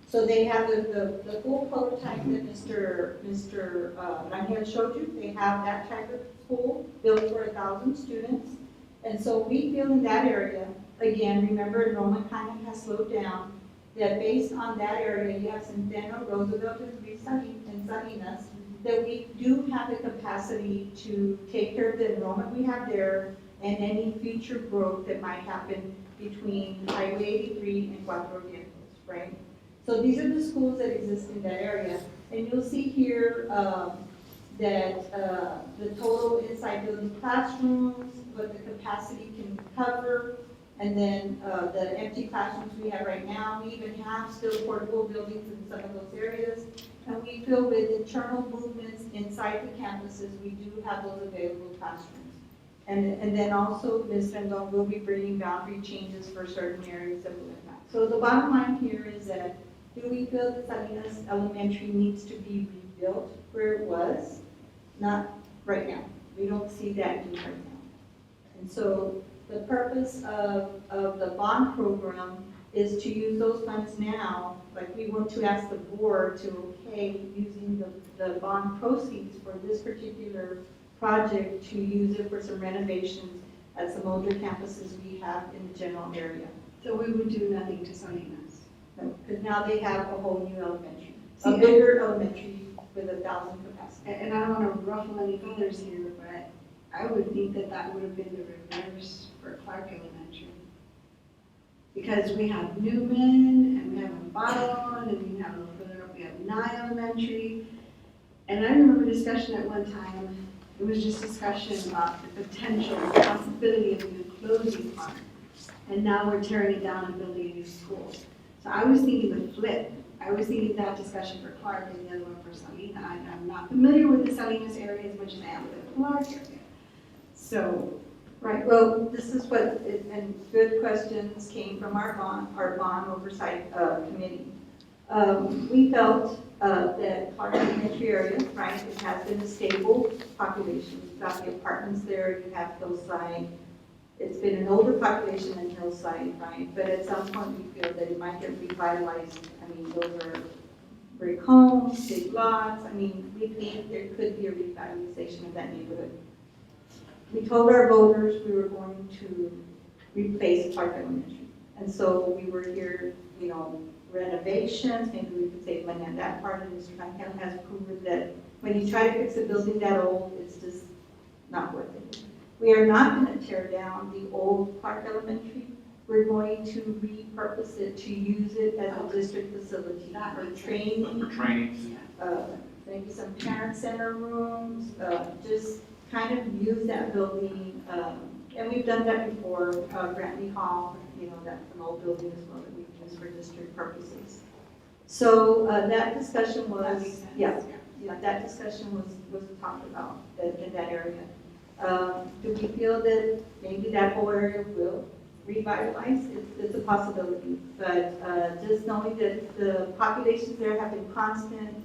So they have the full prototype that Mr. Rangel showed you. They have that type of school built for 1,000 students. And so we feel in that area, again, remember enrollment kind of has slowed down, that based on that area, you have Centeno, Roosevelt, and Salinas, that we do have the capacity to take care of the enrollment we have there and any future growth that might happen between Highway 83 and Cuatro Vientos, right? So these are the schools that exist in that area. And you'll see here that the total inside building classrooms, what the capacity can cover, and then the empty classrooms we have right now. We even have still portable buildings in some of those areas. And we feel with internal movements inside the campuses, we do have those available classrooms. And then also, Ms. Rendon will be bringing boundary changes for certain areas that will impact. So the bottom line here is that, do we feel that Salinas Elementary needs to be rebuilt where it was? Not right now. We don't see that need right now. And so the purpose of the bond program is to use those funds now, like we want to ask the board to okay using the bond proceeds for this particular project to use it for some renovations at some older campuses we have in the general area. So we would do nothing to Salinas. Because now they have a whole new elementary, See, a bigger elementary with 1,000 capacity. And I don't want to ruffle any feathers here, but I would think that would have been the reverse for Clark Elementary. Because we have Newman, and we have Amparo, and we have further up, we have Nye Elementary. And I remember discussion at one time, it was just discussion about the potential, the possibility of even closing Clark. And now we're tearing it down and building a new school. So I was thinking the flip. I was thinking that discussion for Clark and the other one for Salinas. I'm not familiar with the Salinas area as much as I am with the Clark area. So, Right, well, this is what, and good questions came from our bond oversight committee. We felt that Clark Elementary area, right, it has been a stable population. You've got the apartments there, you have Hillside. It's been an older population than Hillside, right? But at some point we feel that it might get revitalized. I mean, those are brick homes, big lots. I mean, we think there could be a revitalization of that neighborhood. We told our voters we were going to replace Clark Elementary. And so we were here, renovations, maybe we could save money on that part, and Mr. Rangel has proven that when you try to fix a building that old, it's just not worth it. We are not going to tear down the old Clark Elementary. We're going to repurpose it to use it as a district facility for training. For training. Maybe some parent center rooms, just kind of use that building, and we've done that before, Brantley Hall, that's an old building as well that we've used for district purposes. So that discussion was, that discussion was talked about in that area. Do we feel that maybe that whole area will revitalize? It's a possibility, but just knowing that the populations there have been constant,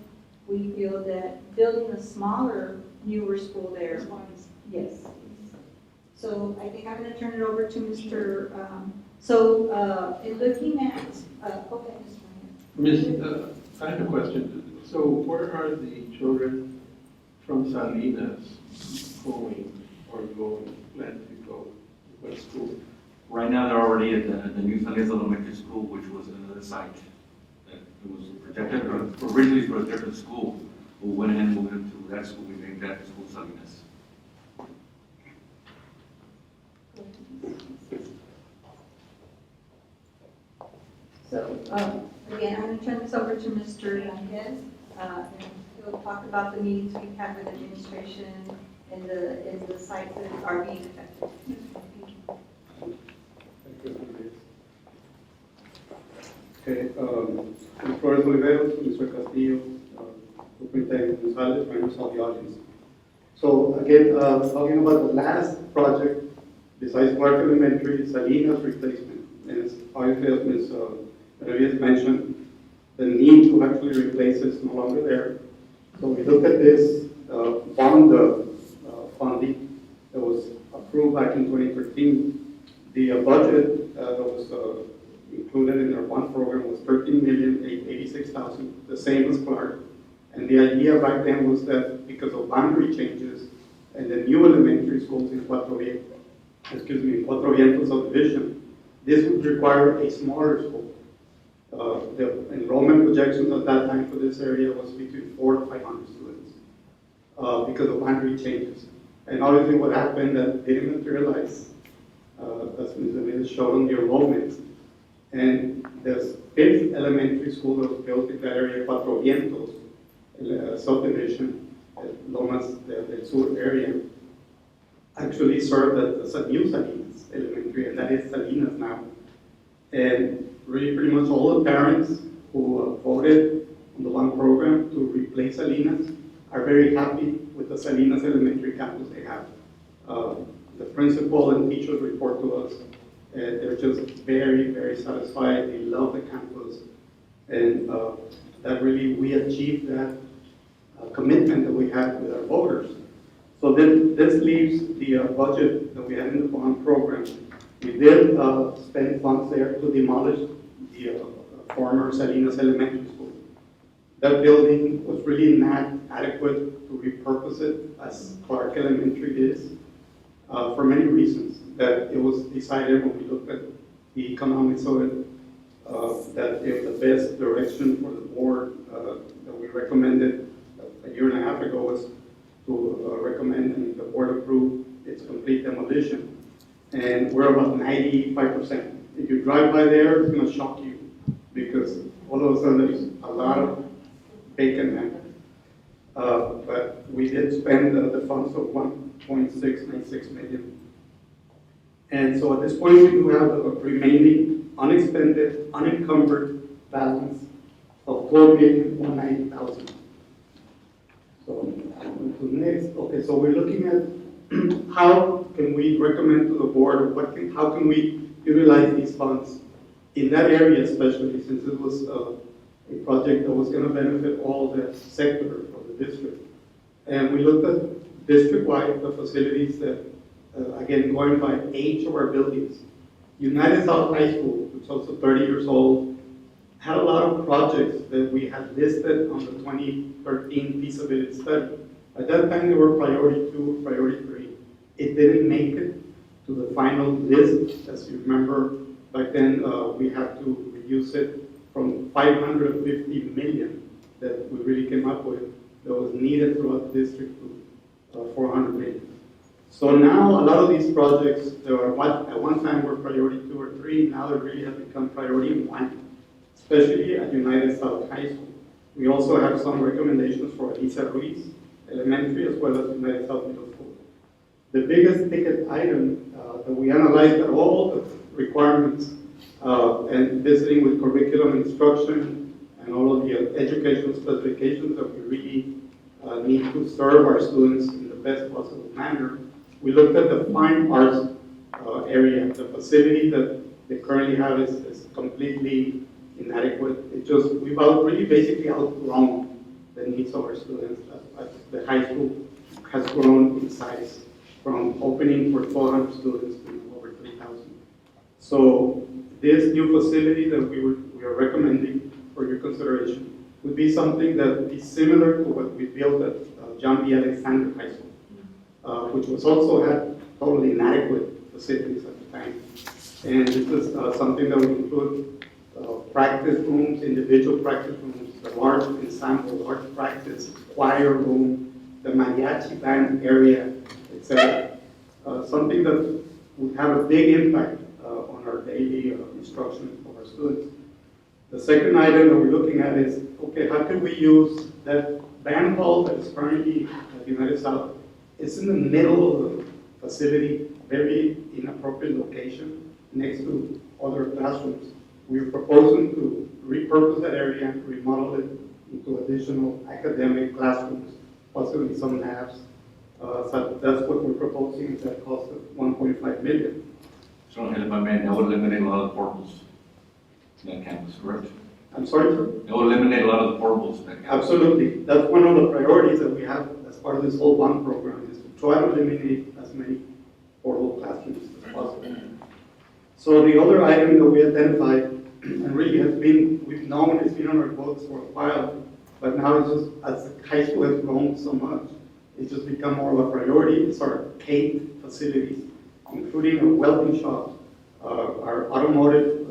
we feel that building a smaller, newer school there, yes. So I think I'm going to turn it over to Mr. In looking at, okay, Mr. I have a question. So where are the children from Salinas going or plan to go? What school? Right now, they're already at the new Salinas Elementary School, which was another site. It was projected originally for a different school. We went ahead and moved them to that school. We named that school Salinas. So, again, I'm going to turn this over to Mr. Yanez, and he'll talk about the meetings we've had with administration and the sites that are being affected. Okay, Flores Oliveros, Mr. Castillo, Superintendent Gonzalez, members of the audience. So again, talking about the last project, besides Clark Elementary, Salinas replacement, and as obviously as Ms. Benavides mentioned, the need to actually replace is no longer there. So we look at this bond funding that was approved back in 2013. The budget that was included in our bond program was $13,886,000, the same as Clark. And the idea back then was that because of boundary changes and the new elementary schools in Cuatro Vientos subdivision, this would require a smaller school. The enrollment projections at that time for this area was between 400 to 500 students because of boundary changes. And obviously what happened that didn't materialize, as Ms. Benavides showed on the enrollment. And the 5th elementary school that was built in that area, Cuatro Vientos subdivision, Lomas del Sur area, actually served as a new Salinas Elementary, and that is Salinas now. And really pretty much all the parents who voted on the bond program to replace Salinas are very happy with the Salinas Elementary campus they have. The principal and teachers report to us, they're just very, very satisfied. They love the campus, and that really we achieved that commitment that we had with our voters. So then this leaves the budget that we had in the bond program. We did spend funds there to demolish the former Salinas Elementary School. That building was really not adequate to repurpose it as Clark Elementary is for many reasons. That it was decided when we looked at the economics of it, that if the best direction for the board that we recommended a year and a half ago was to recommend and the board approved its complete demolition. And we're about 95%. If you drive by there, it's going to shock you because all of a sudden there's a lot of vacant land. But we did spend the funds of $1.696 million. And so at this point, we do have a remaining unexpended, unencumbered balance of $4,190,000. So next, okay, so we're looking at how can we recommend to the board, or how can we utilize these funds in that area, especially since it was a project that was going to benefit all the sector of the district. And we looked at district-wide the facilities that, again, going by age of our buildings. United South High School, which is also 30 years old, had a lot of projects that we had listed on the 2013 feasibility study. At that time, they were priority 2, priority 3. It didn't make it to the final list. As you remember, back then, we had to reduce it from 550 million that we really came up with that was needed throughout the district to 400 million. So now a lot of these projects that were at one time were priority 2 or 3, now they really have become priority 1, especially at United South High School. We also have some recommendations for Elisa Ruiz Elementary as well as United South Middle School. The biggest ticket item that we analyzed at all the requirements and visiting with curriculum instruction and all of the educational specifications that we really need to serve our students in the best possible manner. We looked at the fine arts area. The facility that they currently have is completely inadequate. We've really basically outgrown the needs of our students. The high school has grown in size from opening for 400 students to over 3,000. So this new facility that we are recommending for your consideration would be something that would be similar to what we built at John B. Alexander High School, which was also had totally inadequate facilities at the time. And this is something that would include practice rooms, individual practice rooms, the large ensemble, large practice, choir room, the mariachi band area, etc. Something that would have a big impact on our daily instruction of our students. The second item that we're looking at is, okay, how can we use that band hall that is currently at United South? It's in the middle of the facility, very inappropriate location, next to other classrooms. We're proposing to repurpose that area, remodel it into additional academic classrooms, possibly some labs. So that's what we're proposing at that cost of $1.5 million. So, if I may, that would eliminate a lot of portables in that campus, correct? I'm sorry, sir? It will eliminate a lot of the portables in that campus. Absolutely. That's one of the priorities that we have as part of this whole bond program, is to try to eliminate as many portable classrooms as possible. So the other item that we identified, and really we've known it's been on our books for a while, but now it's just, as the high school has grown so much, it's just become more of a priority. It's our CATE facilities, including our welding shop, our automotive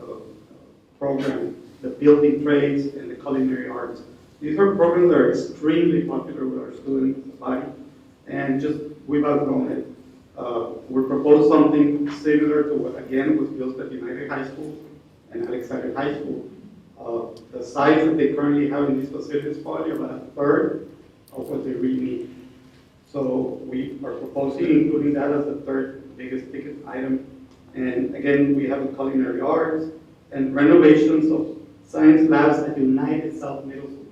program, the building trades, and the culinary arts. These are programs that are extremely popular with our student body, and just we've outgrown it. We proposed something similar to what, again, was built at United High School and Alexander High School. The size that they currently have in these facilities is probably about a third of what they really need. So we are proposing including that as the third biggest ticket item. And again, we have the culinary arts and renovations of science labs at United South Middle School.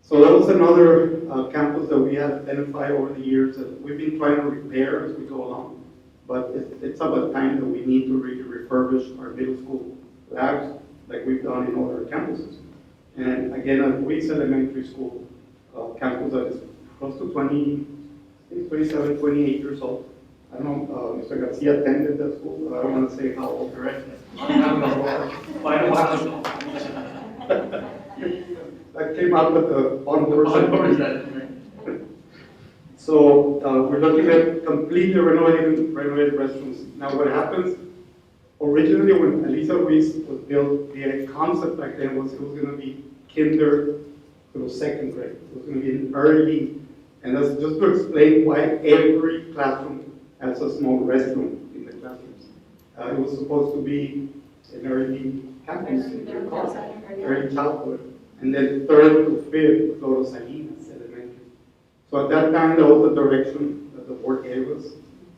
So that was another campus that we have identified over the years that we've been trying to repair as we go along. But it's about time that we need to really refurbish our middle school labs like we've done in other campuses. And again, at Weeks Elementary School, campus that is close to 27, 28 years old. I don't know, Mr. Garcia attended that school. I don't want to say how old. Correct. That came out with the bond. So we're looking at completely renovated restrooms. Now what happens, originally when Elisa Ruiz was built, the concept back then was it was going to be kinder through second grade. It was going to be an early, and that's just to explain why every classroom has a small restroom in the classrooms. It was supposed to be an early campus, early childhood. And then third to fifth, go to Salinas Elementary. So at that time, that was the direction that the board gave us.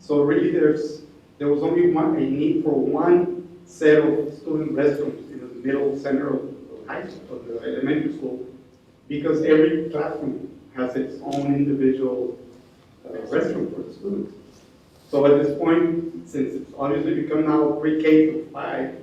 So really, there was only a need for one set of student restrooms in the middle center of the elementary school, because every classroom has its own individual restroom for the students. So at this point, since it's obviously become now pre-K to 5,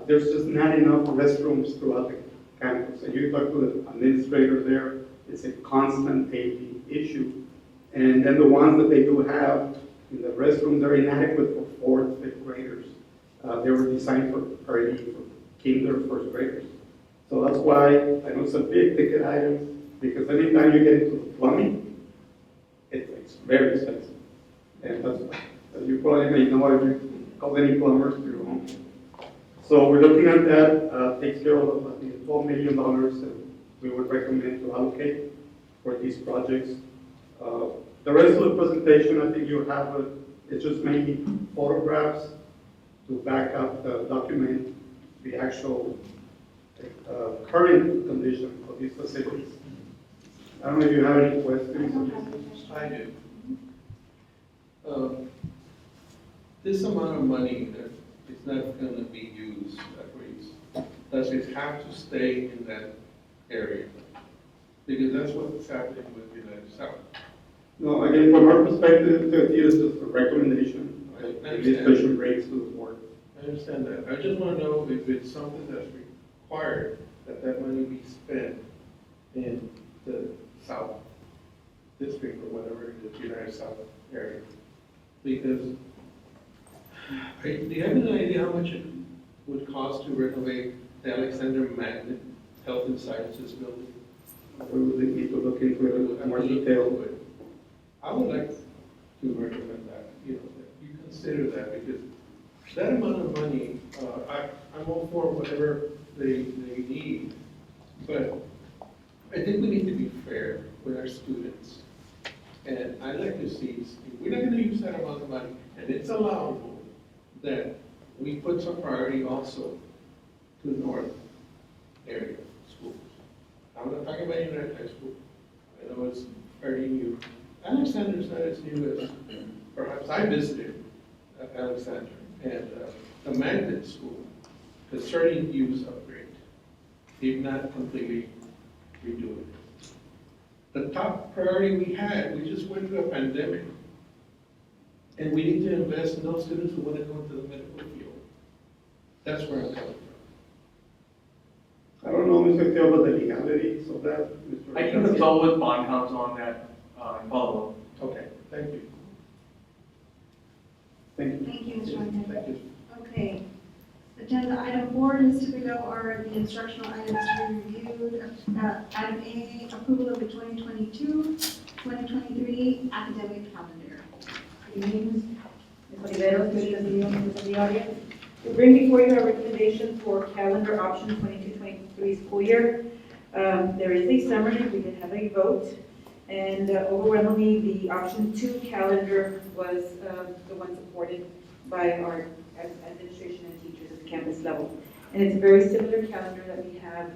there's just not enough restrooms throughout the campus. And you talk to the administrator there, it's a constant daily issue. And then the ones that they do have in the restrooms are inadequate for 4th, 5th graders. They were designed for early, for kinder, first graders. So that's why I know it's a big ticket item, because anytime you get into the plumbing, it's very expensive. And that's, as you probably may know, if you call any plumbers to your home. So we're looking at that, takes care of I think, $12 million that we would recommend to allocate for these projects. The rest of the presentation, I think you have it's just mainly photographs to back up, document the actual current condition of these facilities. I don't know if you have any questions. I do. this amount of money that it's not gonna be used, does it have to stay in that area? Because that's what's happening with United South. No, again, from our perspective, it is just a recommendation. I understand. Administration brings to the board. I understand that. I just want to know if it's something that's required, that that money be spent in the South District or whatever it is, United South area. Because, do you have any idea how much it would cost to renovate the Alexander Magnet Health and Sciences building? We would need to look into it in more detail. I would like to recommend that, that you consider that, because that amount of money, I'm all for whatever they need, but I think we need to be fair with our students. And I'd like to see, if we're not gonna use that amount of money, and it's allowable, that we put some priority also to North area schools. I'm not talking about United High School. I know it's fairly new. Alexander's not as new as perhaps I visited Alexander, and the Magnet School could certainly use upgrade, if not completely redo it. The top priority we had, we just went through a pandemic, and we need to invest in those students who want to go into the medical field. That's where I'm coming from. I don't know, Mr. Teo, about the legalities of that. Mr. I can consult with bond counsel on that, and follow up. Okay, thank you. Thank you. Thank you, Mr. Martinez. Thank you. Okay. Agenda item 4 is to below are the instructional items to be reviewed. Item A, approval of the 2022-2023 academic calendar. Good evening, Ms. Oliveros, Mr. Castillo, members of the audience. We bring before you a recommendation for calendar option 22-23 school year. There is a summary, we did have a vote, and overwhelmingly the option 2 calendar was the one supported by our administration and teachers at the campus level. And it's a very similar calendar that we have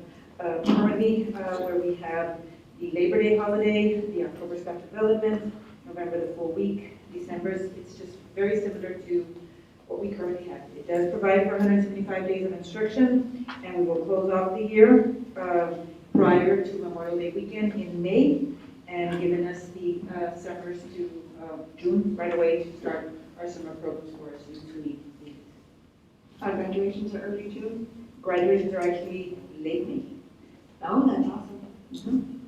currently, where we have the Labor Day holiday, the October staff development, November the full week, December's. It's just very similar to what we currently have. It does provide for 175 days of instruction, and we will close off the year prior to Memorial Day weekend in May, and giving us the summers to June right away to start our summer programs for our students who need it. Graduations are early June. Graduations are actually late May. Oh, that's awesome.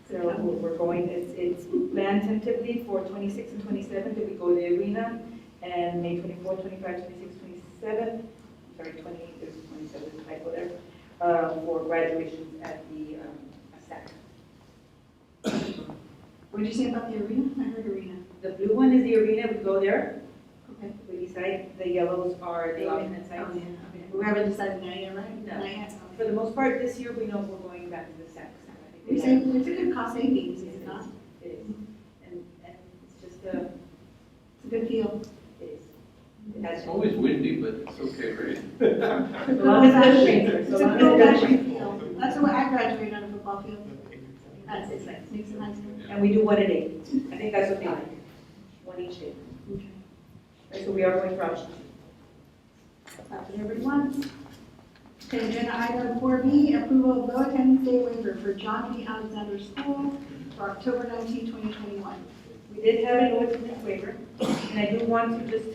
So we're going, it's planned tentatively for 26 and 27 that we go to the arena, and May 24, 25, 26, 27, sorry, 28, there's 27 typo there, for graduations at the SAC. What did you say about the arena? I heard arena. The blue one is the arena, we go there. Okay. We decide, the yellows are the alternate Oh, sites. yeah, okay. We haven't decided that yet, right? No. Not yet, For okay. the most part, this year, we know we're going back to the SAC. We say it's a good cost savings, is it not? It is. And it's just, It's a good feel. it is. It has It's always windy, but it's okay, right? So long as it doesn't rain, sir. It's So a long as good it doesn't fashion rain. feel. That's the way I graduated on a football field. That's It's nice. makes it nice. And we do one a day. I think that's what they like. One each day. Okay. Right, so we are going for option 2. Clap it everyone. Okay, agenda item 4B, approval of low attendance day waiver for John D. Alexander School for October 19, 2021. We did have a low attendance waiver, and I do want to just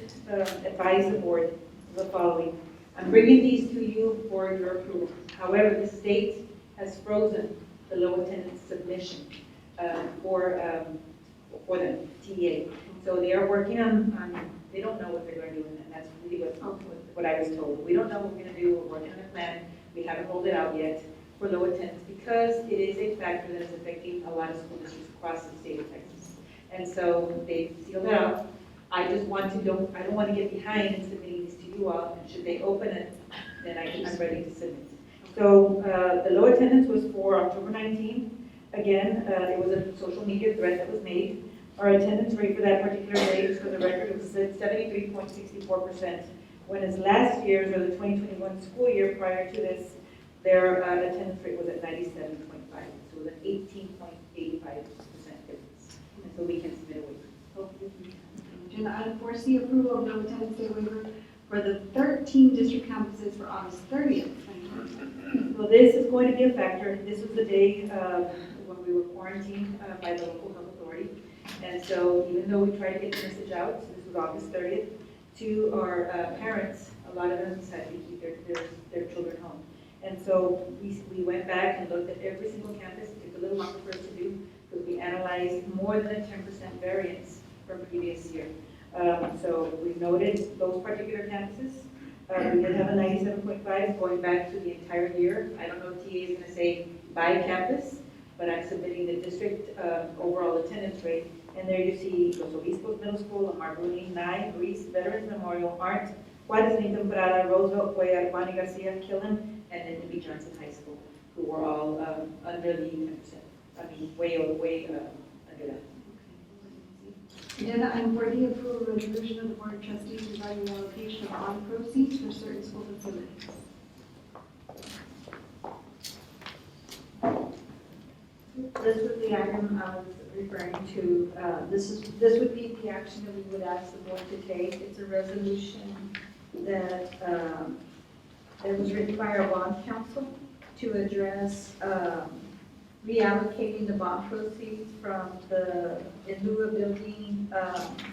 advise the board of the following. I'm bringing these to you for your approval. However, the state has frozen the low attendance submission for the TA. So they are working on, they don't know what they're going to do, and that's really what I was told. We don't know what we're going to do, we're working on a plan. We haven't rolled it out yet for low attendance because it is a factor that is affecting a lot of school districts across the state of Texas. And so they sealed it out. I just want to, I don't want to get behind in submitting these to you all, and should they open it, then I'm ready to submit. So the low attendance was for October 19th. Again, there was a social media threat that was made. Our attendance rate for that particular day, just for the record, it was 73.64%. When as last year's, or the 2021 school year prior to this, their attendance rate was at 97.5. So it was an 18.85% difference. And so we can submit a waiver. Hopefully we can Agenda item 4C, approval of no attendance day waiver for the 13 district campuses for August 30th, 2021. So this is going to be a factor. This was the day when we were quarantined by the local health authority. And so even though we tried to get the message out, so this was August 30th, to our parents, a lot of them decided to keep their children home. And so we went back and looked at every single campus. It took a little longer for us to do because we analyzed more than a 10% variance from previous year. So we noted those particular campuses. We did have a 97.5 going back to the entire year. I don't know if TA is going to say by campus, but I'm submitting the district overall attendance rate. And there you see Los Obispos Middle School, Omar Bruni, Nye, Ruiz, Veterans Memorial, Art, Juarez Lincoln Prada, Roosevelt, Cuellar, Juan y Garcia, Killen, and then E.B. Johnson High School, who were all under the 10%. I mean, way under that. Agenda item 4D, approval of resolution of the Board of Trustees regarding the allocation of bond proceeds for certain school facilities. This was the item I was referring to. This would be the action that we would ask the board to take. It's a resolution that was written by our bond council to address reallocating the bond proceeds from the, in lieu of building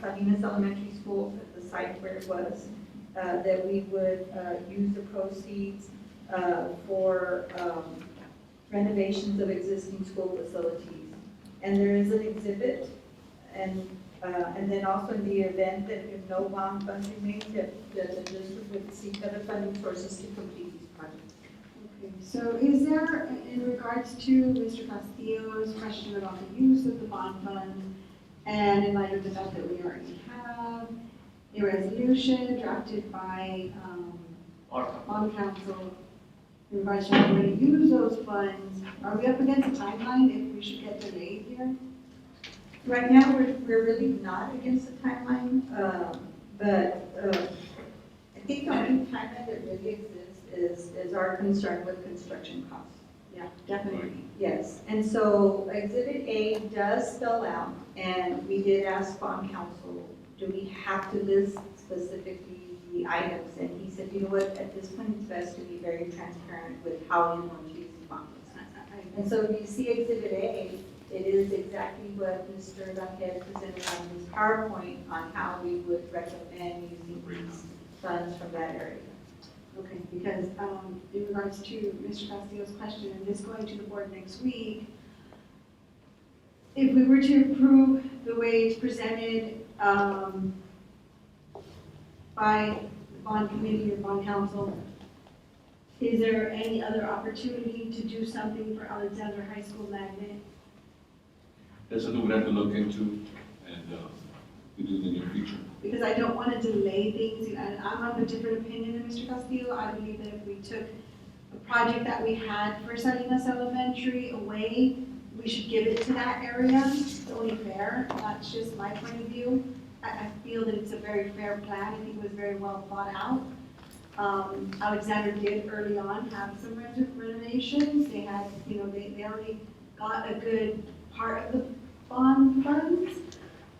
Salinas Elementary School at the site where it was, that we would use the proceeds for renovations of existing school facilities. And there is an exhibit, and then also in the event that if no bond funds remain, that the district would seek other funding sources to complete these projects. Okay, so is there, in regards to Mr. Castillo's question about the use of the bond fund, and in light of the fact that we already have a resolution drafted by bond council in regards to how we're going to use those funds, are we up against a timeline if we should get delayed here? Right now, we're really not against the timeline, but I think the only timeline that really exists is our concern with construction costs. Yeah, definitely. Yes, and so Exhibit A does spell out, and we did ask bond council, do we have to list specifically the items? And he said, you know what, at this point, it's best to be very transparent with how you want to use the funds. And so if you see Exhibit A, it is exactly what Mr. Laquette presented on his PowerPoint on how we would recommend using these funds from that area. Okay, because in regards to Mr. Castillo's question, and this going to the board next week, if we were to approve the way it's presented by the bond committee or bond council, is there any other opportunity to do something for Alexander High School Magnet? That's something we have to look into and we do in the near future. Because I don't want to delay things, and I'm of a different opinion than Mr. Castillo. I believe that if we took a project that we had for Salinas Elementary away, we should give it to that area. It's only fair. That's just my point of view. I feel that it's a very fair plan. I think it was very well thought out. Alexander did early on have some renovations. They had, they already got a good part of the bond funds.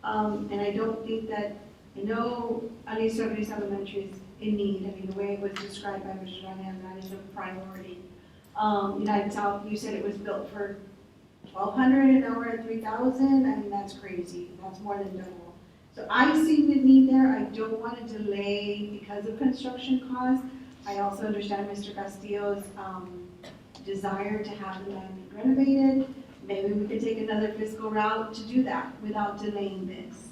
And I don't think that, I know Alicia Elementary is in need. I mean, the way it was described by Mr. Ryan, that is a priority. United South, you said it was built for $1,200 and now we're at $3,000. I mean, that's crazy. That's more than double. So I see the need there. I don't want to delay because of construction costs. I also understand Mr. Castillo's desire to have the land renovated. Maybe we could take another fiscal route to do that without delaying this.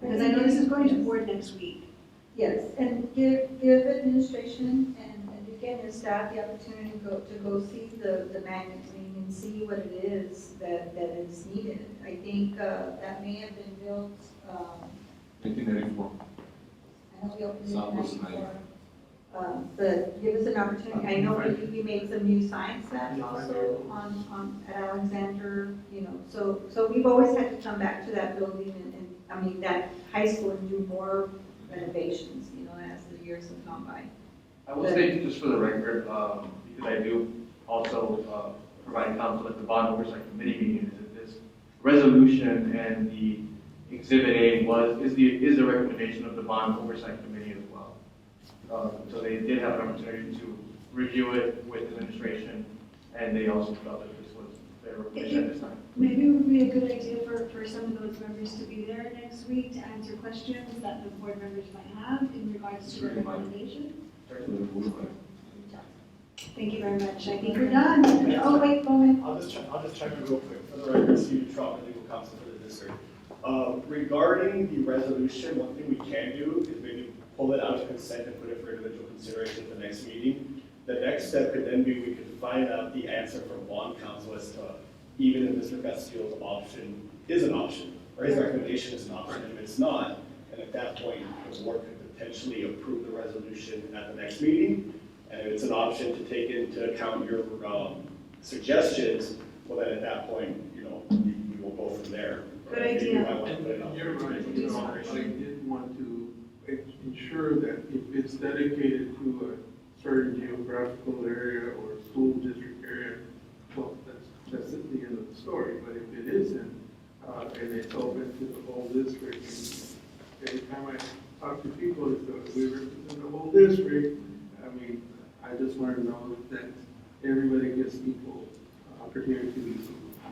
Because I know this is going to board next week. Yes, and give administration and again, your staff the opportunity to go see the magnet and see what it is that is needed. I think that may have been built, 1994. I know we opened it in Southwest 94. But give us an opportunity. I know we made some new science labs also at Alexander, so we've always had to come back to that building and I mean, that high school and do more renovations, as the years have gone by. I will say, just for the record, because I do also provide counsel at the bond oversight committee meetings, that this resolution and the Exhibit A is the recommendation of the bond oversight committee as well. So they did have an opportunity to review it with administration, and they also felt that this was their recommendation at this time. Maybe it would be a good idea for some of those members to be there next week to answer questions that the board members might have in regards to the recommendation. Thank you very much. I think we're done. Oh, wait, go ahead. I'll just chime in real quick. For the record, Steve Trotman, legal counsel for the district. Regarding the resolution, one thing we can do is maybe pull it out of consent and put it for individual consideration at the next meeting. The next step could then be we could find out the answer from bond counsel as to even if Mr. Castillo's option is an option, or his recommendation is an option, and if it's not, and at that point, the board could potentially approve the resolution at the next meeting. And if it's an option to take into account your suggestions, well, then at that point, we will go from there. Good idea. You're right, I did want to ensure that if it's dedicated to a certain geographical area or school district area, well, that's at the end of the story. But if it isn't, and it's open to the whole district, and every time I talk to people, it's that we represent the whole district. I mean, I just want to know that everybody gets equal opportunity to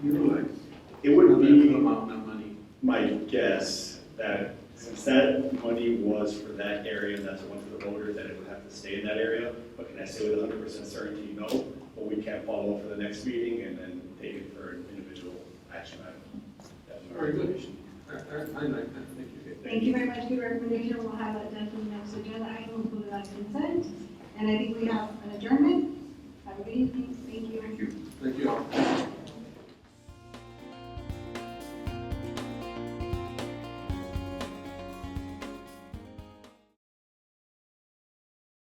utilize. It would be amount of money. my guess that since that money was for that area and that's what went to the voters, that it would have to stay in that area. But can I say with 100% certainty, no? But we can't follow up for the next meeting and then take it for an individual action item. That's my Very good. recommendation. I like that, thank you. Thank you very much. Good recommendation. We'll have that done for the next agenda item. We'll put it on consent. And I think we have an adjournment. Have a good evening. Thank you. Thank you. Thank you all.